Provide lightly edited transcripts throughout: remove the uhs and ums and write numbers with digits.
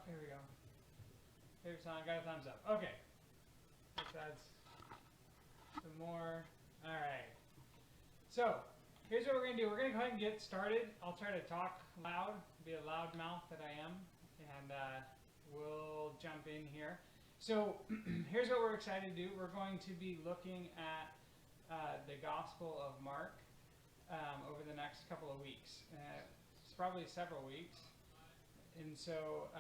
here we go. Favorite song, got a thumbs up. Okay. Let's add some more. All right. So, here's what we're going to do. We're going to go ahead and get started. I'll try to talk loud, be a loud mouth that I am, and we'll jump in here. So, here's what we're excited to do. We're going to be looking at the Gospel of Mark over the next couple of weeks. It's probably several weeks. And so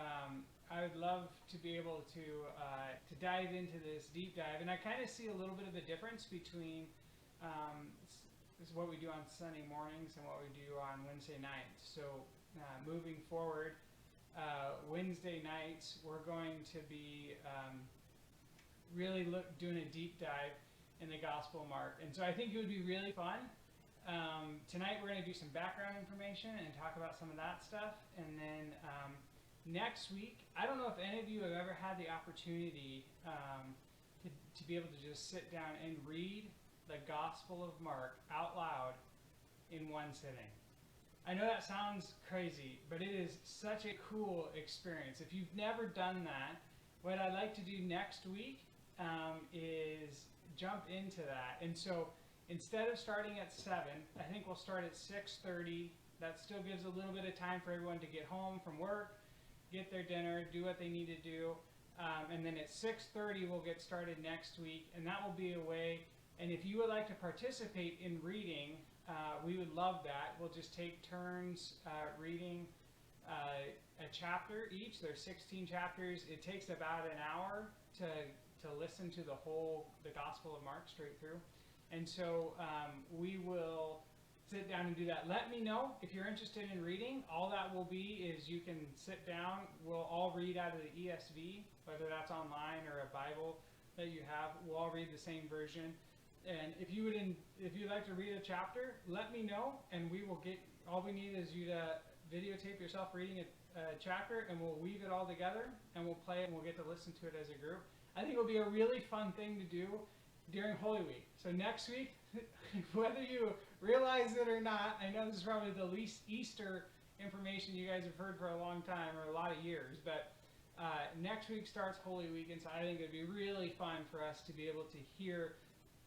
I would love to be able to dive into this deep dive. And I kind of see a little bit of a difference between this is what we do on Sunday mornings and what we do on Wednesday nights. So moving forward, Wednesday nights, we're going to be really doing a deep dive in the Gospel of Mark. And so I think it would be really fun. Tonight we're going to do some background information and talk about some of that stuff. And then next week, I don't know if any of you have ever had the opportunity to be able to just sit down and read the Gospel of Mark out loud in one sitting. I know that sounds crazy, but it is such a cool experience. If you've never done that, what I'd like to do next week is jump into that. And so instead of starting at 7, I think we'll start at 6:30. That still gives a little bit of time for everyone to get home from work, get their dinner, do what they need to do. And then at 6:30, we'll get started next week. And that will be a way. And if you would like to participate in reading, we would love that. We'll just take turns reading a chapter each. There's 16 chapters. It takes about an hour to listen to the Gospel of Mark straight through. And so we will sit down and do that. Let me know if you're interested in reading. All that will be is you can sit down. We'll all read out of the ESV, whether that's online or a Bible that you have. We'll all read the same version. And if you'd like to read a chapter, let me know, and we will get. All we need is you to videotape yourself reading a chapter, and we'll weave it all together, and we'll play it, and we'll get to listen to it as a group. I think it'll be a really fun thing to do during Holy Week. So next week, whether you realize it or not, I know this is probably the least Easter information you guys have heard for a long time, or a lot of years, but next week starts Holy Week, and so I think it'd be really fun for us to be able to hear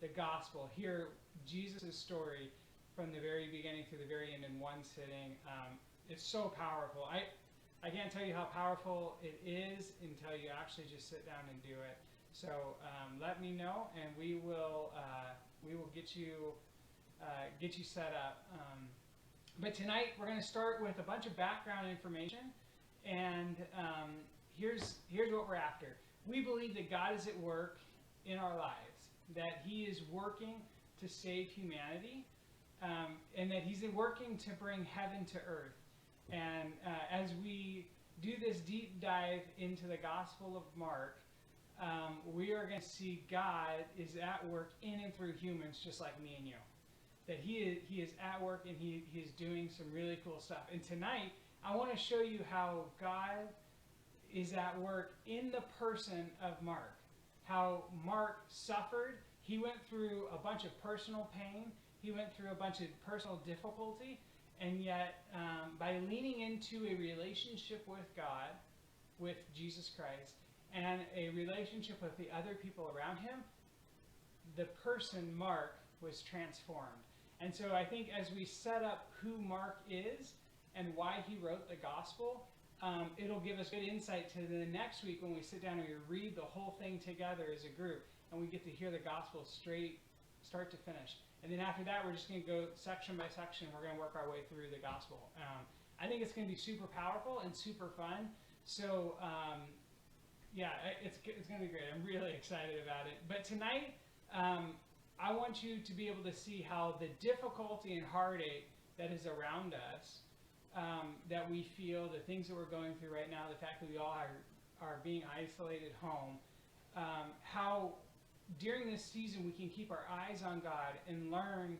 the gospel, hear Jesus' story from the very beginning to the very end in one sitting. It's so powerful. I can't tell you how powerful it is until you actually just sit down and do it. So let me know, and we will get you set up. But tonight we're going to start with a bunch of background information, and here's what we're after. We believe that God is at work in our lives, that He is working to save humanity, and that He's working to bring heaven to earth. And as we do this deep dive into the Gospel of Mark, we are going to see God is at work in and through humans just like me and you. That He is at work, and He is doing some really cool stuff. And tonight, I want to show you how God is at work in the person of Mark. How Mark suffered. He went through a bunch of personal pain. He went through a bunch of personal difficulty. And yet, by leaning into a relationship with God, with Jesus Christ, and a relationship with the other people around him, the person Mark was transformed. And so I think as we set up who Mark is and why he wrote the gospel, it'll give us good insight to the next week when we sit down and we read the whole thing together as a group, and we get to hear the gospel straight, start to finish. And then after that, we're just going to go section by section. We're going to work our way through the gospel. I think it's going to be super powerful and super fun. So, yeah, it's going to be great. I'm really excited about it. But tonight, I want you to be able to see how the difficulty and heartache that is around us, that we feel, the things that we're going through right now, the fact that we all are being isolated home, how during this season we can keep our eyes on God and learn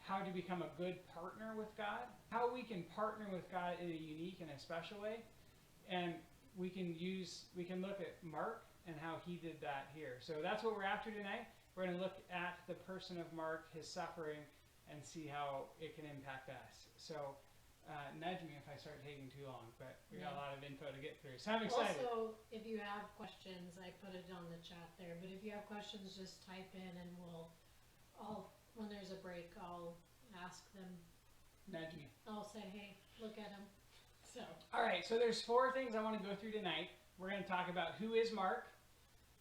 how to become a good partner with God, how we can partner with God in a unique and a special way. And we can look at Mark and how he did that here. So that's what we're after tonight. We're going to look at the person of Mark, his suffering, and see how it can impact us. So nudge me if I start taking too long, but we got a lot of info to get through, so I'm excited. Also, if you have questions, I put it on the chat there, but if you have questions, just type in and when there's a break, I'll ask them. Nudge me. I'll say, hey, look at him. So. All right, so there's 4 things I want to go through tonight. We're going to talk about who is Mark,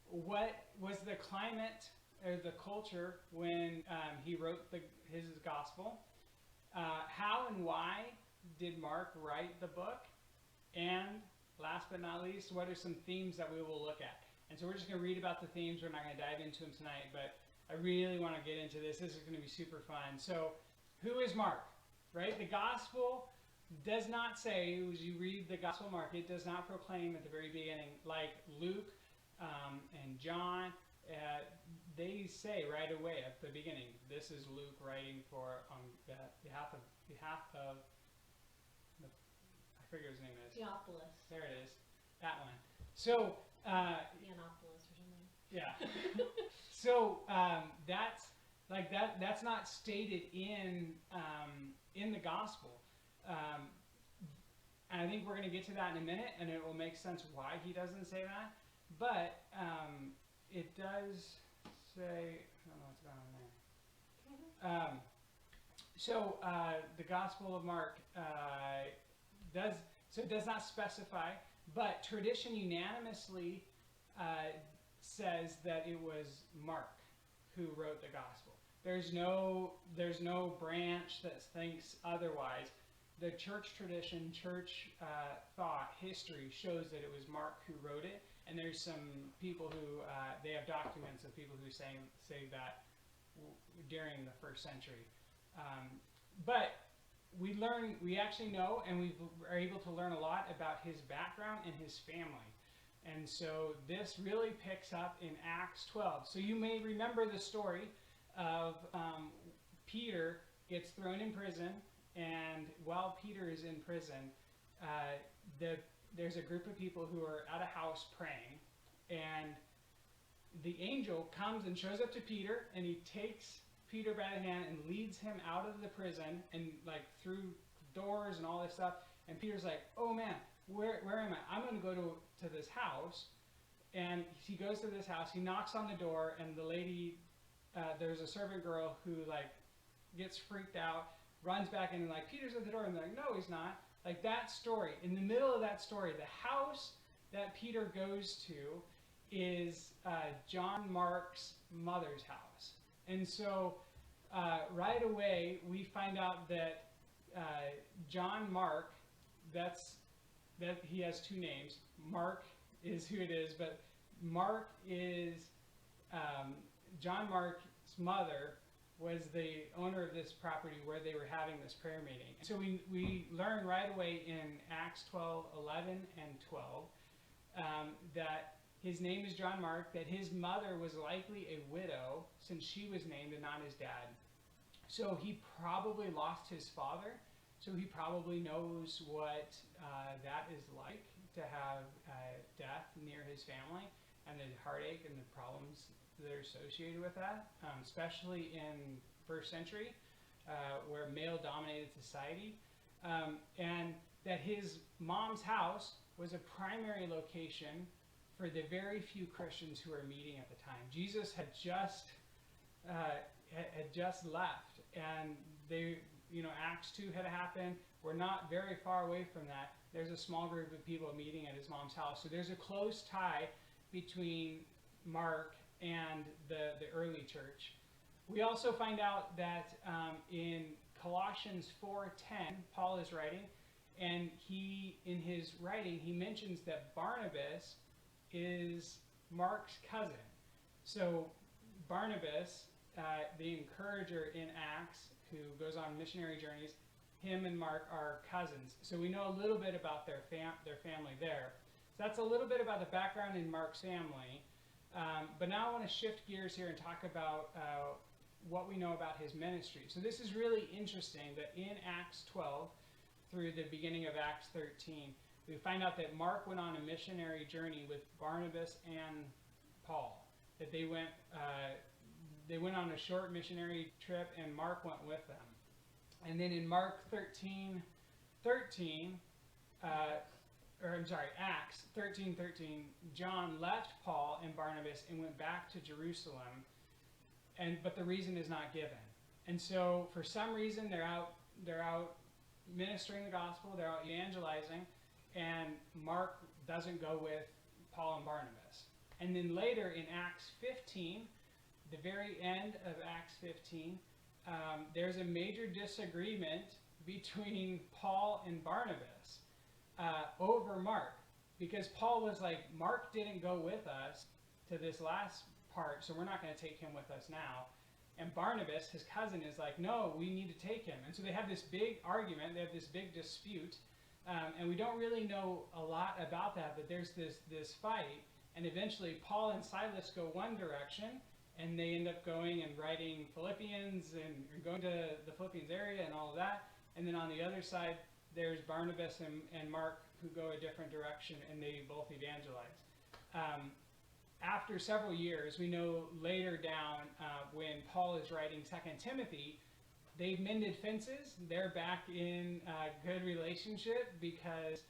what was the climate or the culture when he wrote his gospel, how and why did Mark write the book, and last but not least, what are some themes that we will look at. And so we're just going to read about the themes. We're not going to dive into them tonight, but I really want to get into this. This is going to be super fun. So who is Mark, right? The gospel does not say, as you read the Gospel of Mark, it does not proclaim at the very beginning, like Luke and John, they say right away at the beginning, this is Luke writing on behalf of I forget what his name is. Theophilus. There it is, that one. So, Theophilus or something. Yeah. So that's not stated in the gospel. And I think we're going to get to that in a minute, and it will make sense why he doesn't say that. But it does say, I don't know what's going on there. The Gospel of Mark does not specify, but tradition unanimously says that it was Mark who wrote the gospel. There's no branch that thinks otherwise. The church tradition, church thought, history shows that it was Mark who wrote it, and there's some people who they have documents of people who say that during the first century. But we actually know, and we are able to learn a lot about his background and his family. And so this really picks up in Acts 12. So you may remember the story of Peter gets thrown in prison, and while Peter is in prison, there's a group of people who are at a house praying, and the angel comes and shows up to Peter, and he takes Peter by the hand and leads him out of the prison and like through doors and all this stuff. And Peter's like, oh man, where am I? I'm going to go to this house. And he goes to this house, he knocks on the door, and the lady, there's a servant girl who like gets freaked out, runs back in and like, Peter's at the door, and they're like, no, he's not. Like that story, in the middle of that story, the house that Peter goes to is John Mark's mother's house. And so right away we find out that John Mark, that he has 2 names. Mark is who it is, but Mark is John Mark's mother was the owner of this property where they were having this prayer meeting. So we learn right away in Acts 12, 11, and 12 that his name is John Mark, that his mother was likely a widow since she was named and not his dad. So he probably lost his father, so he probably knows what that is like to have death near his family and the heartache and the problems that are associated with that, especially in first century where male-dominated society, and that his mom's house was a primary location for the very few Christians who were meeting at the time. Jesus had just left, and Acts 2 had happened. We're not very far away from that. There's a small group of people meeting at his mom's house. So there's a close tie between Mark and the early church. We also find out that in Colossians 4:10, Paul is writing, and in his writing, he mentions that Barnabas is Mark's cousin. So Barnabas, the encourager in Acts, who goes on missionary journeys, him and Mark are cousins. So we know a little bit about their family there. So that's a little bit about the background in Mark's family. But now I want to shift gears here and talk about what we know about his ministry. So this is really interesting that in Acts 12 through the beginning of Acts 13, we find out that Mark went on a missionary journey with Barnabas and Paul. That they went on a short missionary trip, and Mark went with them. And then in Mark 13, 13, Acts 13:13, John left Paul and Barnabas and went back to Jerusalem, but the reason is not given. And so for some reason they're out ministering the gospel, they're out evangelizing, and Mark doesn't go with Paul and Barnabas. And then later in Acts 15, the very end of Acts 15, there's a major disagreement between Paul and Barnabas over Mark, because Paul was like, Mark didn't go with us to this last part, so we're not going to take him with us now. And Barnabas, his cousin, is like, no, we need to take him. And so they have this big argument, they have this big dispute, and we don't really know a lot about that, but there's this fight, and eventually Paul and Silas go one direction, and they end up going and writing Philippians and going to the Philippians area and all of that. And then on the other side, there's Barnabas and Mark who go a different direction, and they both evangelize. After several years, we know later down when Paul is writing 2 Timothy, they've mended fences. They're back in a good relationship because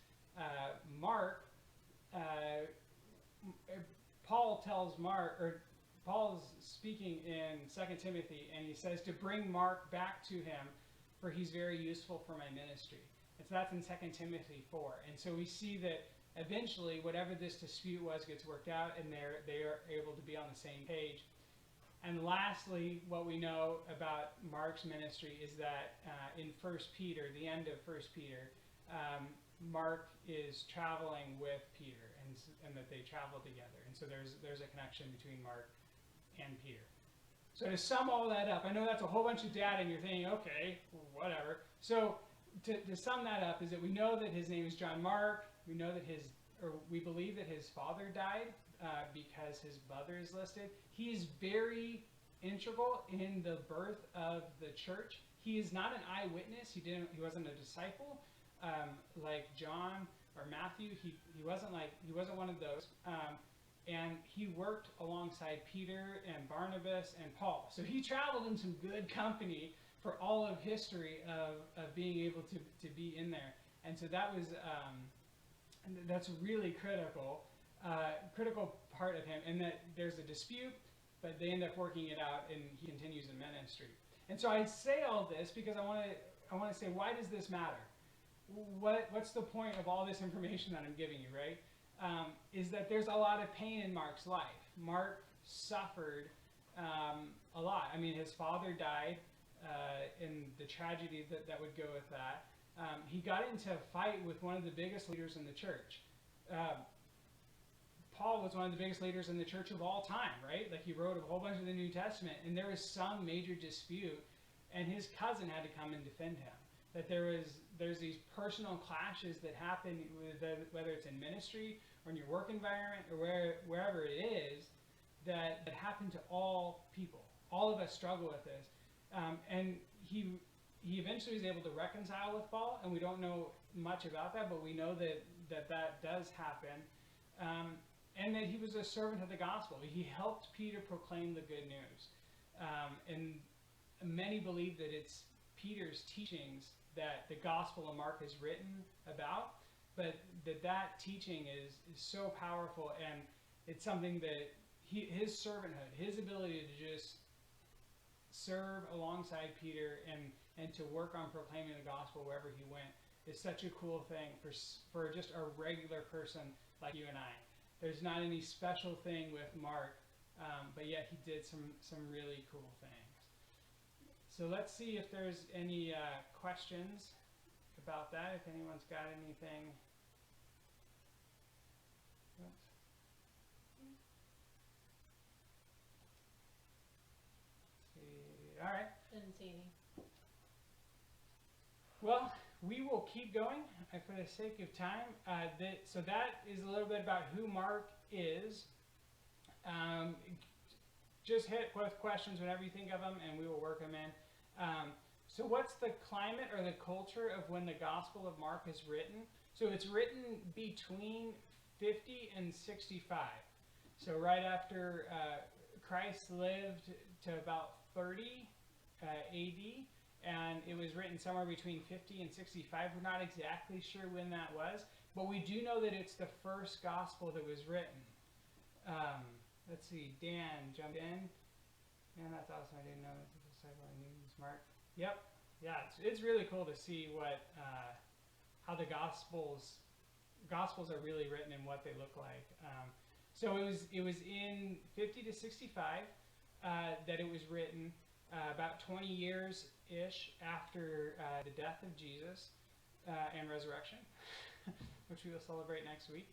Paul's speaking in 2 Timothy, and he says to bring Mark back to him, for he's very useful for my ministry. And so that's in 2 Timothy 4. And so we see that eventually whatever this dispute was gets worked out, and they are able to be on the same page. And lastly, what we know about Mark's ministry is that in 1 Peter, the end of 1 Peter, Mark is traveling with Peter, and that they travel together. And so there's a connection between Mark and Peter. So to sum all that up, I know that's a whole bunch of data, and you're thinking, okay, whatever. So to sum that up is that we know that his name is John Mark. We know that we believe that his father died because his mother is listed. He's very integral in the birth of the church. He is not an eyewitness. He wasn't a disciple like John or Matthew. He wasn't one of those. And he worked alongside Peter and Barnabas and Paul. So he traveled in some good company for all of history of being able to be in there. And so that's really critical part of him. And that there's a dispute, but they end up working it out, and he continues in ministry. And so I say all this because I want to say, why does this matter? What's the point of all this information that I'm giving you, right? Is that there's a lot of pain in Mark's life. Mark suffered a lot. I mean, his father died, and the tragedy that would go with that. He got into a fight with one of the biggest leaders in the church. Paul was one of the biggest leaders in the church of all time, right? Like, he wrote a whole bunch of the New Testament, and there was some major dispute, and his cousin had to come and defend him. That there's these personal clashes that happen, whether it's in ministry or in your work environment or wherever it is, that happen to all people. All of us struggle with this. And he eventually was able to reconcile with Paul, and we don't know much about that, but we know that does happen. And that he was a servant of the gospel. He helped Peter proclaim the good news. And many believe that it's Peter's teachings that the Gospel of Mark is written about, but that teaching is so powerful, and it's something that his servanthood, his ability to just serve alongside Peter and to work on proclaiming the gospel wherever he went is such a cool thing for just a regular person like you and I. There's not any special thing with Mark, but yet he did some really cool things. So let's see if there's any questions about that, if anyone's got anything. All right. Didn't see any. Well, we will keep going for the sake of time. So that is a little bit about who Mark is. Just hit with questions whenever you think of them, and we will work them in. So what's the climate or the culture of when the Gospel of Mark is written? So it's written between 50 and 65. So right after Christ lived to about 30 AD, and it was written somewhere between 50 and 65. We're not exactly sure when that was, but we do know that it's the first gospel that was written. Let's see, Dan jumped in. Man, that's awesome. I didn't know it's a disciple. I knew it was Mark. Yep. Yeah, it's really cool to see what how the gospels are really written and what they look like. So it was in 50 to 65 that it was written, about 20 years ish after the death of Jesus and resurrection, which we will celebrate next week.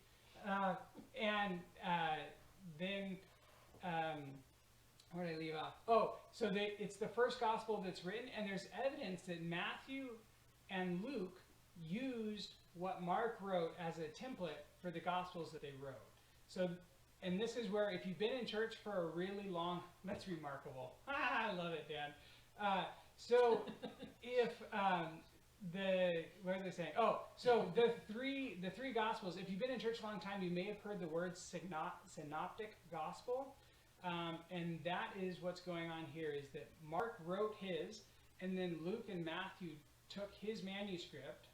Then where did I leave off? Oh, so it's the first gospel that's written, and there's evidence that Matthew and Luke used what Mark wrote as a template for the gospels that they wrote. So, and this is where, if you've been in church for a really long, that's remarkable. I love it, Dan. So if what are they saying? Oh, so the three gospels. If you've been in church a long time, you may have heard the word synoptic gospel. And that is what's going on here, is that Mark wrote his, and then Luke and Matthew took his manuscript,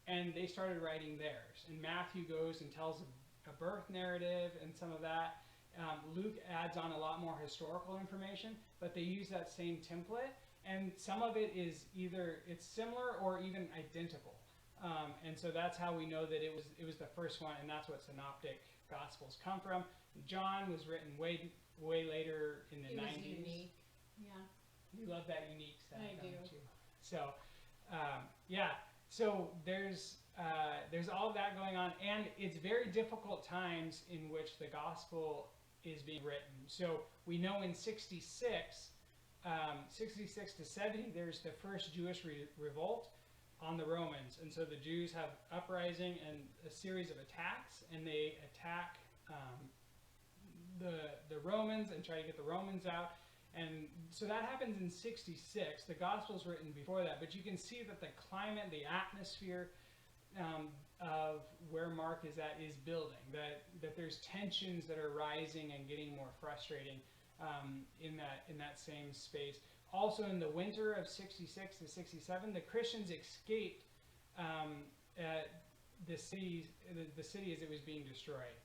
and they started writing theirs. And Matthew goes and tells a birth narrative and some of that. Luke adds on a lot more historical information, but they use that same template, and some of it is either it's similar or even identical. And so that's how we know that it was the first one, and that's what synoptic gospels come from. John was written way later in the 90s. It was unique. Yeah. You love that unique stuff, I do. don't you? So, yeah. So there's all of that going on, and it's very difficult times in which the gospel is being written. So we know in 66 to 70, there's the first Jewish revolt on the Romans, and so the Jews have uprising and a series of attacks, and they attack the Romans and try to get the Romans out. And so that happens in 66. The gospel's written before that, but you can see that the climate, the atmosphere of where Mark is at is building, that there's tensions that are rising and getting more frustrating in that same space. Also in the winter of 66 to 67, the Christians escaped the city as it was being destroyed.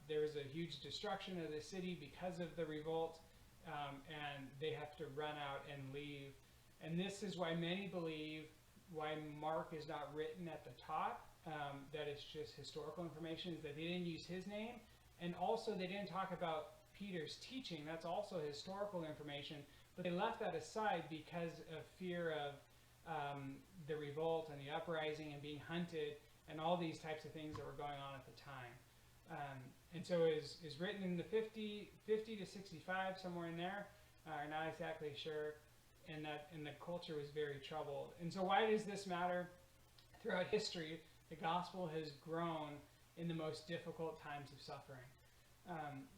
There was a huge destruction of the city because of the revolt, and they have to run out and leave. And this is why many believe why Mark is not written at the top, that it's just historical information, is that they didn't use his name, and also they didn't talk about Peter's teaching. That's also historical information, but they left that aside because of fear of the revolt and the uprising and being hunted and all these types of things that were going on at the time. And so is written in the 50 to 65, somewhere in there. Not exactly sure. And the culture was very troubled. And so why does this matter? Throughout history, the gospel has grown in the most difficult times of suffering.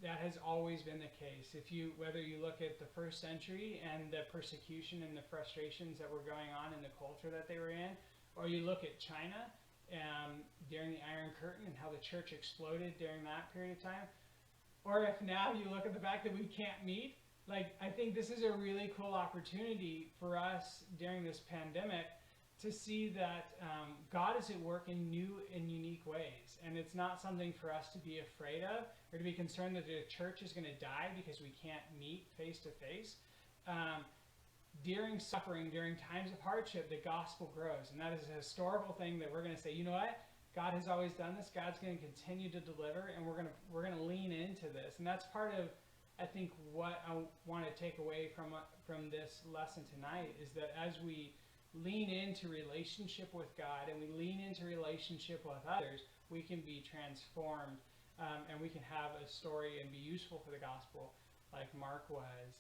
That has always been the case. Whether you look at the first century and the persecution and the frustrations that were going on in the culture that they were in, or you look at China during the Iron Curtain and how the church exploded during that period of time, or if now you look at the fact that we can't meet, I think this is a really cool opportunity for us during this pandemic to see that God is at work in new and unique ways. And it's not something for us to be afraid of or to be concerned that the church is going to die because we can't meet face to face. During suffering, during times of hardship, the gospel grows. And that is a historical thing that we're going to say, you know what? God has always done this. God's going to continue to deliver, and we're going to lean into this. And that's part of, I think, what I want to take away from this lesson tonight, is that as we lean into relationship with God and we lean into relationship with others, we can be transformed, and we can have a story and be useful for the gospel like Mark was.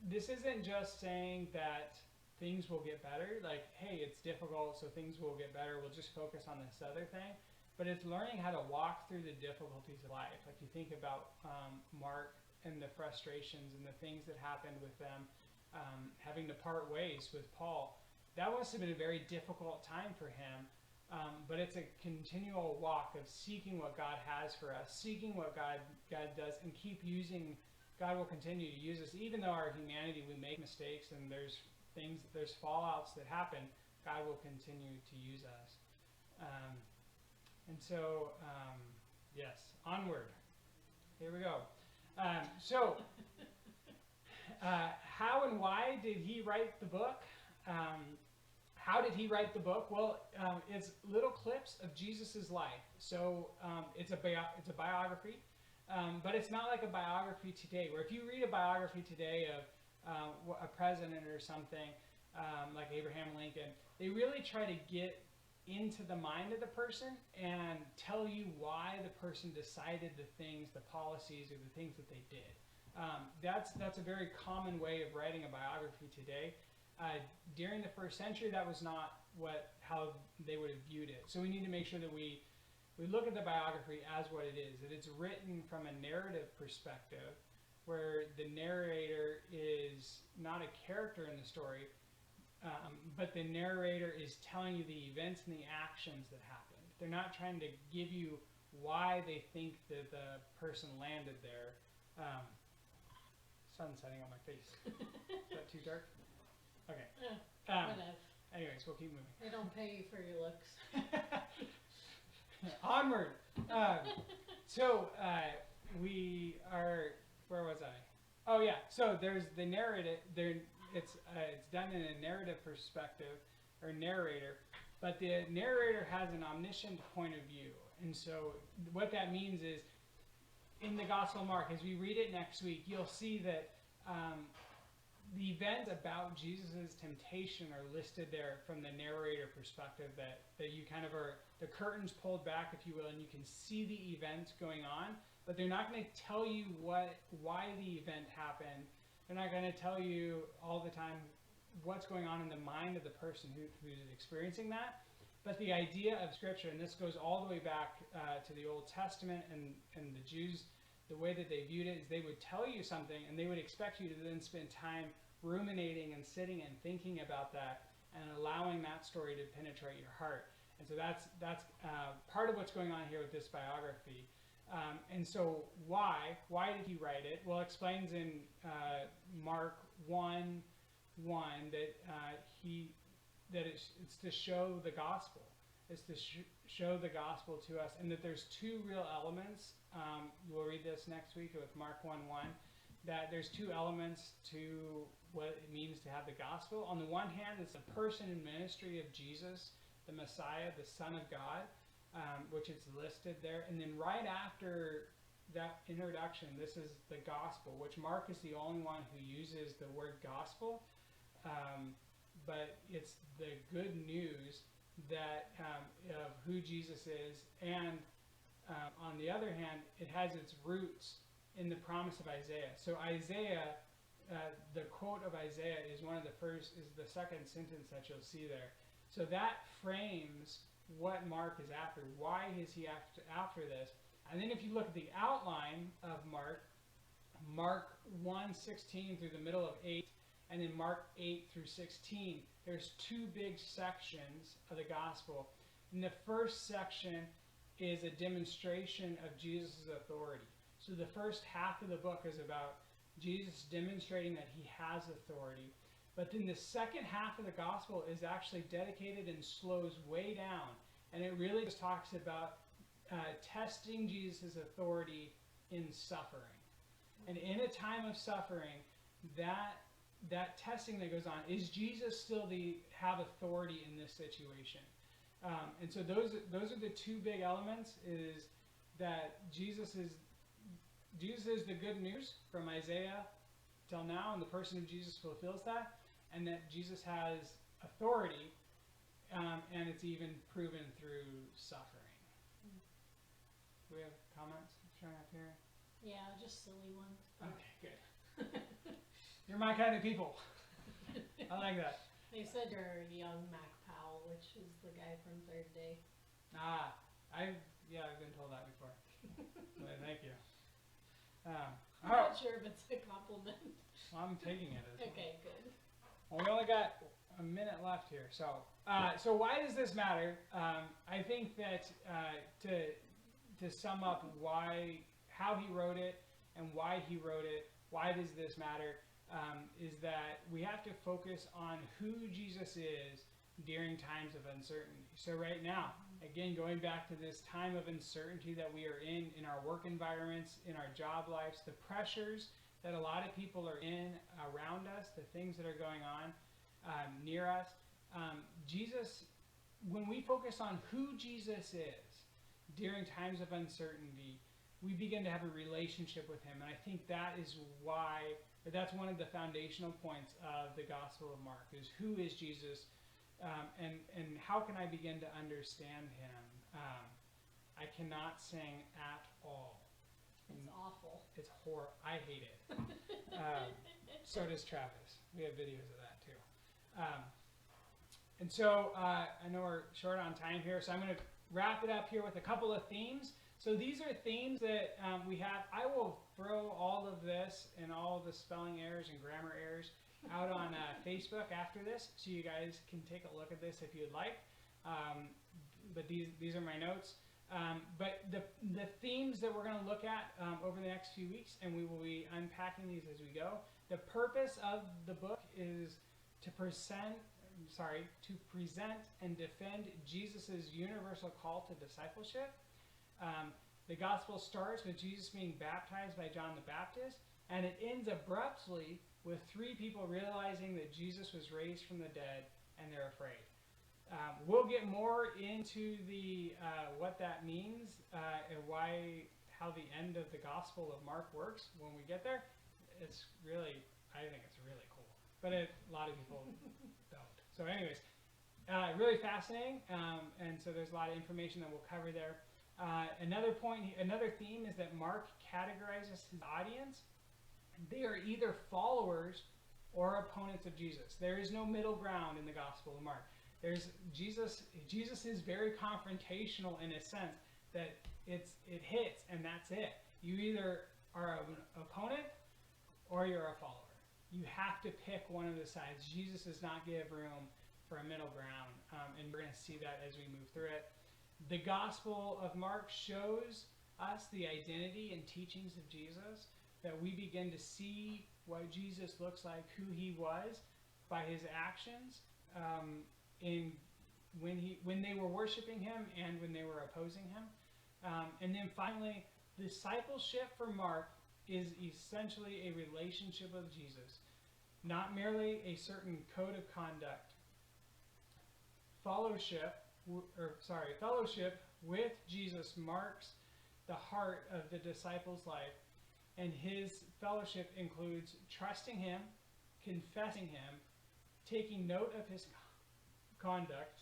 This isn't just saying that things will get better, like, hey, it's difficult, so things will get better, we'll just focus on this other thing. But it's learning how to walk through the difficulties of life. Like, you think about Mark and the frustrations and the things that happened with them, having to part ways with Paul. That must have been a very difficult time for him, but it's a continual walk of seeking what God has for us, seeking what God does, and keep using God will continue to use us, even though our humanity, we make mistakes and there's fallouts that happen. God will continue to use us. And so, yes, onward. Here we go. How and why did he write the book? How did he write the book? Well, it's little clips of Jesus' life. So it's a biography, but it's not like a biography today, where if you read a biography today of a president or something, like Abraham Lincoln, they really try to get into the mind of the person and tell you why the person decided the things, the policies, or the things that they did. That's a very common way of writing a biography today. During the first century, that was not how they would have viewed it. So we need to make sure that we look at the biography as what it is, that it's written from a narrative perspective, where the narrator is not a character in the story, but the narrator is telling you the events and the actions that happened. They're not trying to give you why they think that the person landed there. Sun's setting on my face. Is that too dark? Okay. Whatever. Anyways, we'll keep moving. They don't pay you for your looks. Onward. We are. Where was I? Oh yeah. So there's the narrative. It's done in a narrative perspective or narrator, but the narrator has an omniscient point of view, and so what that means is, in the Gospel of Mark, as we read it next week, you'll see that the events about Jesus' temptation are listed there from the narrator perspective, that you kind of are, the curtains pulled back, if you will, and you can see the events going on, but they're not going to tell you why the event happened. They're not going to tell you all the time what's going on in the mind of the person who's experiencing that. But the idea of Scripture, and this goes all the way back to the Old Testament and the Jews, the way that they viewed it is they would tell you something and they would expect you to then spend time ruminating and sitting and thinking about that and allowing that story to penetrate your heart. And so that's part of what's going on here with this biography. And so why did he write it? Well, it explains in Mark 1:1 that it's to show the gospel. It's to show the gospel to us, and that there's two real elements. We'll read this next week with Mark 1:1, that there's two elements to what it means to have the gospel. On the one hand, it's the person and ministry of Jesus, the Messiah, the Son of God, which is listed there. And then right after that introduction, this is the gospel, which Mark is the only one who uses the word gospel, but it's the good news that of who Jesus is. And on the other hand, it has its roots in the promise of Isaiah. So Isaiah, the quote of Isaiah is the second sentence that you'll see there. So that frames what Mark is after. Why is he after this? And then if you look at the outline of Mark 1:16 through the middle of 8, and then Mark 8 through 16, there's two big sections of the gospel. And the first section is a demonstration of Jesus' authority. So the first half of the book is about Jesus demonstrating that he has authority. But then the second half of the gospel is actually dedicated and slows way down. And it really just talks about testing Jesus' authority in suffering. And in a time of suffering, that testing that goes on, is Jesus still have authority in this situation? And so those are the two big elements, is that Jesus is the good news from Isaiah till now, and the person of Jesus fulfills that, and that Jesus has authority, and it's even proven through suffering. Do we have comments showing up here? Yeah, just silly ones. Okay, good. You're my kind of people. I like that. They said you're young Mac Powell, which is the guy from Third Day. I've been told that before. But thank you. I'm not sure if it's a compliment. Well, I'm taking it as Okay, good. Well, we only got a minute left here, so why does this matter? I think that to sum up how he wrote it and why he wrote it, why does this matter, is that we have to focus on who Jesus is during times of uncertainty. So right now, again, going back to this time of uncertainty that we are in our work environments, in our job lives, the pressures that a lot of people are in around us, the things that are going on near us, Jesus, when we focus on who Jesus is during times of uncertainty, we begin to have a relationship with him. And I think that is why, that's one of the foundational points of the Gospel of Mark, is who is Jesus, and how can I begin to understand him? I cannot sing at all. It's awful. It's horrible. I hate it. So does Travis. We have videos of that too. And so I know we're short on time here, so I'm going to wrap it up here with a couple of themes. So these are themes that we have. I will throw all of this and all the spelling errors and grammar errors out on Facebook after this, so you guys can take a look at this if you'd like. But these are my notes. But the themes that we're going to look at over the next few weeks, and we will be unpacking these as we go. The purpose of the book is to present and defend Jesus' universal call to discipleship. The gospel starts with Jesus being baptized by John the Baptist, and it ends abruptly with 3 people realizing that Jesus was raised from the dead, and they're afraid. We'll get more into the what that means and how the end of the Gospel of Mark works when we get there. I think it's really cool, but a lot of people don't. So anyways, really fascinating, and so there's a lot of information that we'll cover there. Another theme is that Mark categorizes his audience. They are either followers or opponents of Jesus. There is no middle ground in the Gospel of Mark. Jesus is very confrontational in a sense that it hits and that's it. You either are an opponent or you're a follower. You have to pick one of the sides. Jesus does not give room for a middle ground, and we're going to see that as we move through it. The Gospel of Mark shows us the identity and teachings of Jesus, that we begin to see what Jesus looks like, who he was, by his actions, when they were worshiping him and when they were opposing him. And then finally, discipleship for Mark is essentially a relationship with Jesus, not merely a certain code of conduct. Fellowship with Jesus marks the heart of the disciple's life, and his fellowship includes trusting him, confessing him, taking note of his conduct,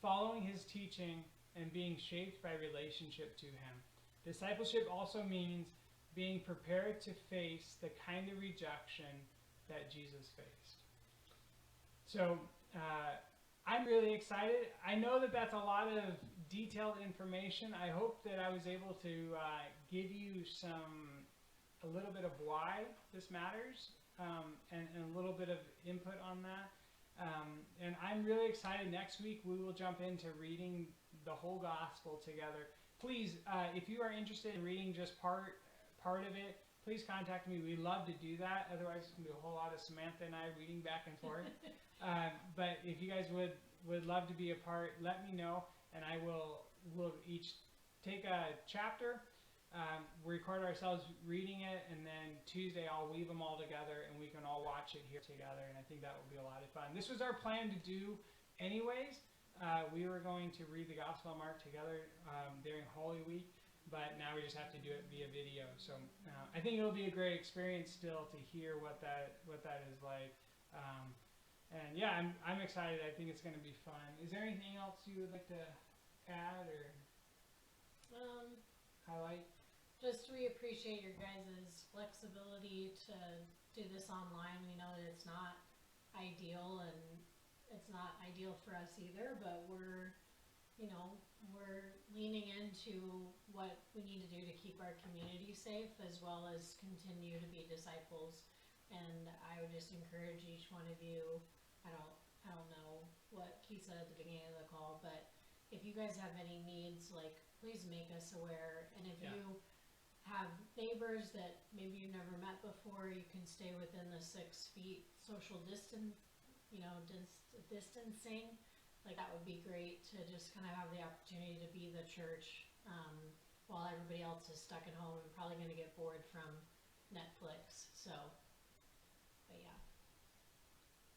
following his teaching, and being shaped by relationship to him. Discipleship also means being prepared to face the kind of rejection that Jesus faced. So I'm really excited. I know that that's a lot of detailed information. I hope that I was able to give you a little bit of why this matters, and a little bit of input on that. And I'm really excited. Next week we will jump into reading the whole gospel together. Please, if you are interested in reading just part of it, please contact me. We love to do that. Otherwise, it's going to be a whole lot of Samantha and I reading back and forth. But if you guys would love to be a part, let me know, and we'll each take a chapter, record ourselves reading it, and then Tuesday I'll weave them all together and we can all watch it here together, and I think that will be a lot of fun. This was our plan to do anyways. We were going to read the Gospel of Mark together during Holy Week, but now we just have to do it via video. So I think it'll be a great experience still to hear what that is like. And yeah, I'm excited. I think it's going to be fun. Is there anything else you would like to add or highlight? Just we appreciate your guys' flexibility to do this online. We know that it's not ideal, and it's not ideal for us either, but we're leaning into what we need to do to keep our community safe, as well as continue to be disciples. And I would just encourage each one of you, I don't know what Keith said at the beginning of the call, but if you guys have any needs, please make us aware. And if you have neighbors that maybe you've never met before. You can stay within the 6 feet social distance, distancing. Like that would be great to just kind of have the opportunity to be the church while everybody else is stuck at home and probably going to get bored from Netflix. So, but yeah.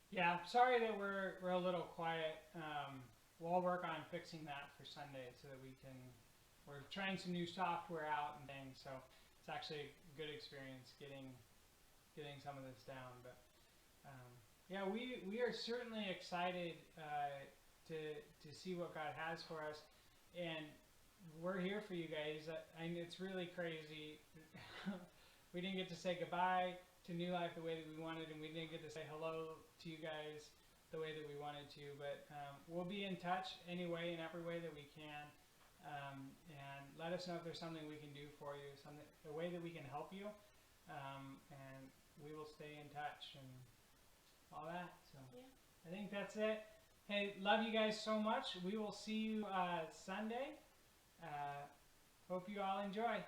Yeah, sorry that we're a little quiet. We'll work on fixing that for Sunday so that we're trying some new software out and things, so it's actually a good experience getting some of this down. But yeah, we are certainly excited to see what God has for us, and we're here for you guys. It's really crazy. We didn't get to say goodbye to New Life the way that we wanted, and we didn't get to say hello to you guys the way that we wanted to, but we'll be in touch anyway in every way that we can, and let us know if there's something we can do for you, a way that we can help you, and we will stay in touch and all that. So Yeah. I think that's it. Hey, love you guys so much. We will see you Sunday. Hope you all enjoy.